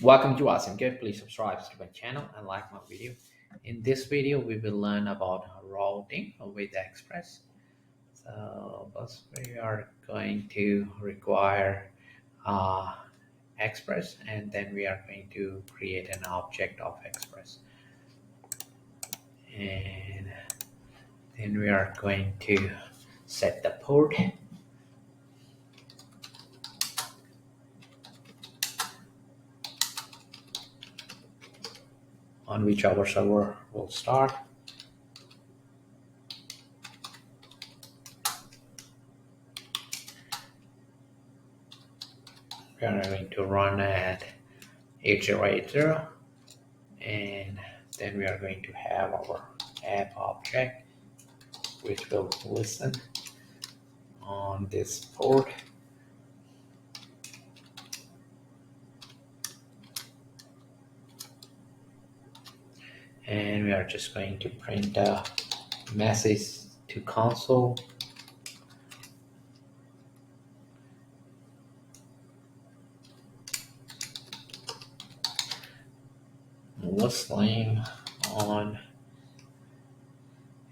Welcome to Awesome Good. Please subscribe to my channel and like my video. In this video, we will learn about routing with Express. So first, we are going to require uh, Express, and then we are going to create an object of Express, and then we are going to set the port on which our server will start. We are going to run at 8080, and then we are going to have our app object which will listen on this port, and we are just going to print a message to console. Listening on,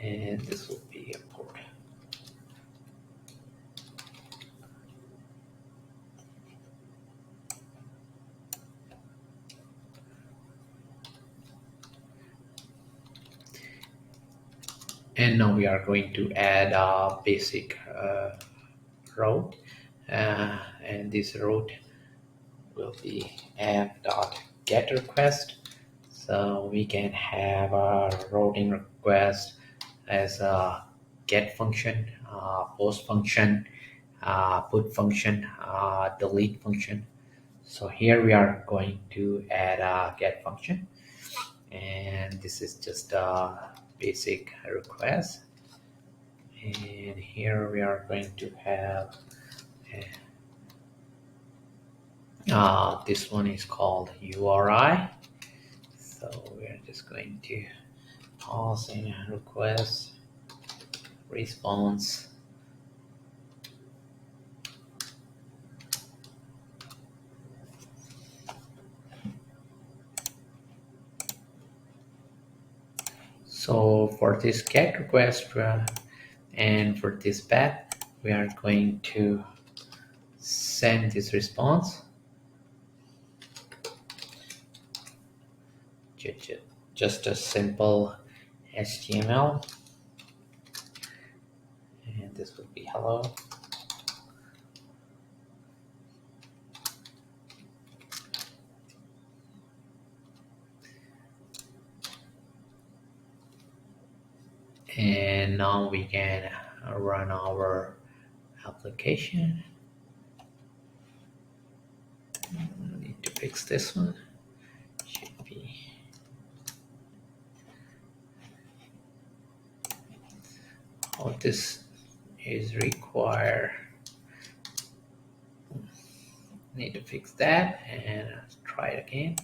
and this will be a port. And now we are going to add a basic route, and this route will be app.get request. So we can have a routing request as a get function, post function, put function, delete function. So here we are going to add a get function, and this is just a basic request. And here we are going to have this one is called URI. So we are just going to pass in a request response. So for this get request and for this path, we are going to send this response. Just a simple HTML, and this will be hello. And now we can run our application. Need to fix this one. Should be all this is required. Need to fix that and try it again.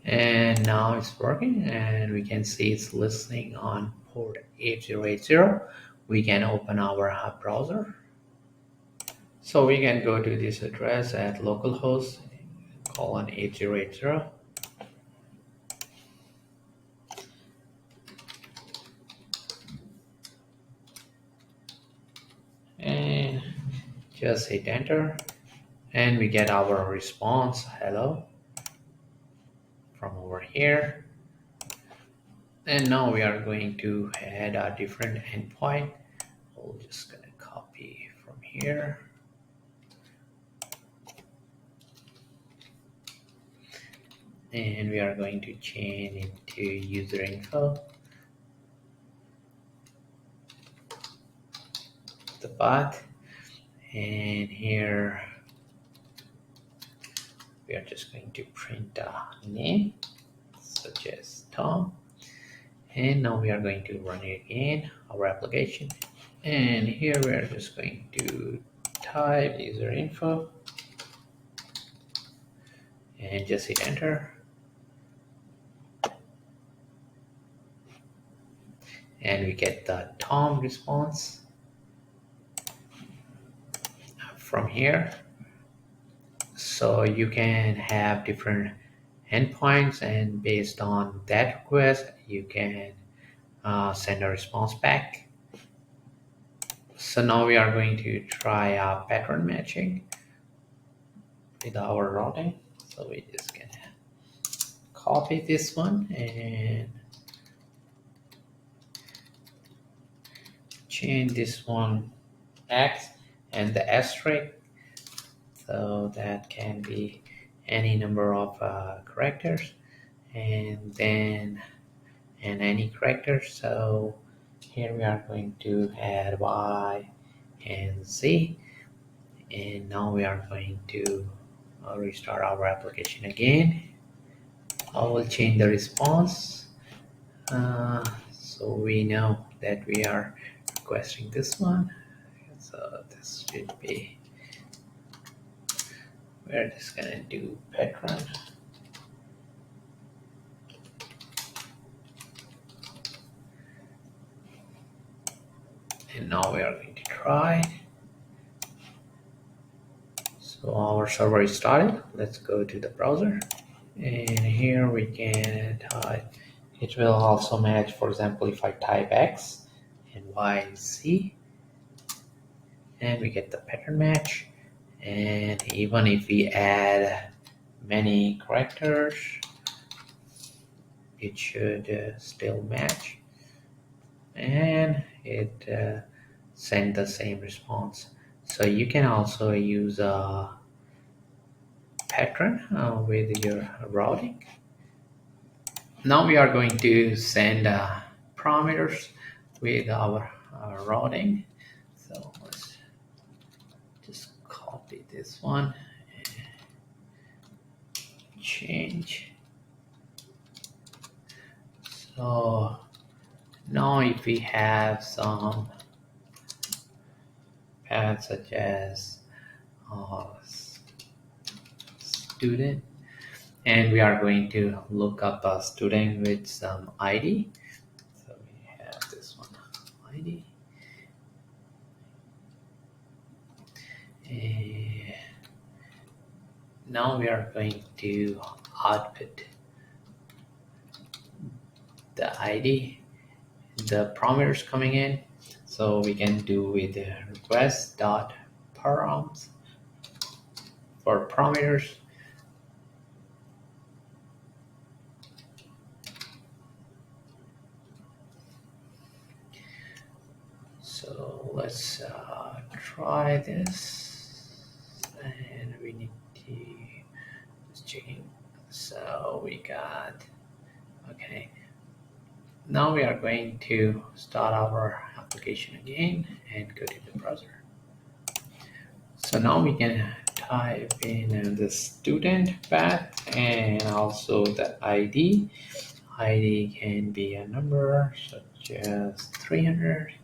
And now it's working, and we can see it's listening on port 8080. We can open our browser. So we can go to this address at localhost colon 8080. And just hit enter, and we get our response hello from over here. And now we are going to add a different endpoint. We're just going to copy from here. And we are going to change it to user info, the path, and here we are just going to print a name such as Tom. And now we are going to run it again, our application, and here we are just going to type user info and just hit enter. And we get the Tom response from here. So you can have different endpoints, and based on that request you can send a response back. So now we are going to try pattern matching with our routing. So we just gonna copy this one and change this one X and the asterisk, so that can be any number of characters, and then any character. So here we are going to add Y and Z, and now we are going to restart our application again. I will change the response, so we know that we are requesting this one. So this should be, we're just gonna do pattern, and now we are going to try. So our server is started. Let's go to the browser, and here we can type. It will also match, for example, if I type X and Y, Z, and we get the pattern match. And even if we add many characters, it should still match, and it send the same response. So you can also use a pattern with your routing. Now we are going to send parameters with our routing. So let's just copy this one and change. So now if we have some paths such as student, and we are going to look up a student with some ID. So we have this one, ID. And now we are going to output the ID, the parameters coming in. So we can do with the request dot params for parameters. So let's try this, and we need to just checking. So we got, okay. Now we are going to start our application again and go to the browser. So now we can type in the student path and also the ID. ID can be a number such as 300,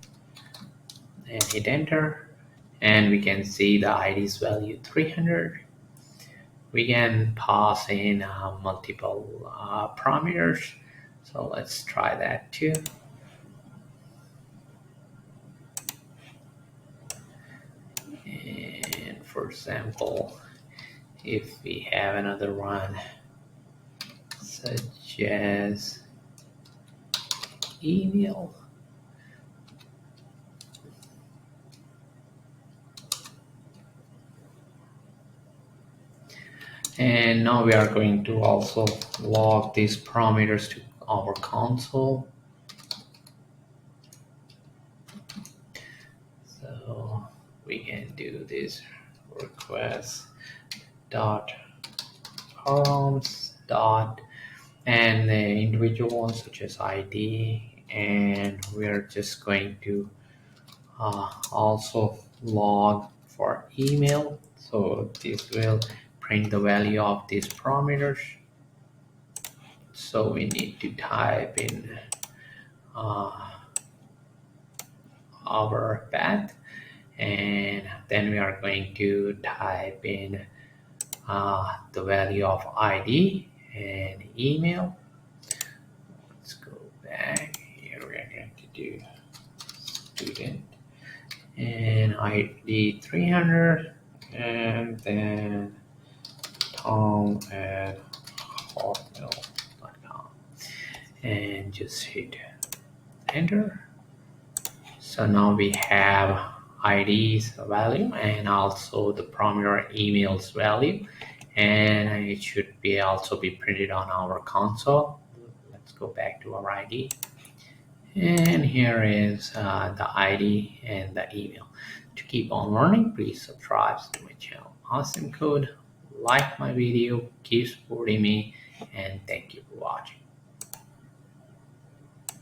and hit enter, and we can see the ID's value 300. We can pass in multiple parameters, so let's try that too. And for example, if we have another one such as email, and now we are going to also log these parameters to our console. So we can do this request dot params dot, and the individual ones such as ID, and we're just going to also log for email. So this will print the value of these parameters. So we need to type in our path, and then we are going to type in the value of ID and email. Let's go back here. We are going to do student and ID 300, and then Tom at hotmail.com and just hit enter. So now we have ID's value and also the Premier email's value, and it should be also be printed on our console. Let's go back to our ID, and here is the ID and the email. To keep on learning, please subscribe to my channel Awesome Code, like my video, keep supporting me, and thank you for watching.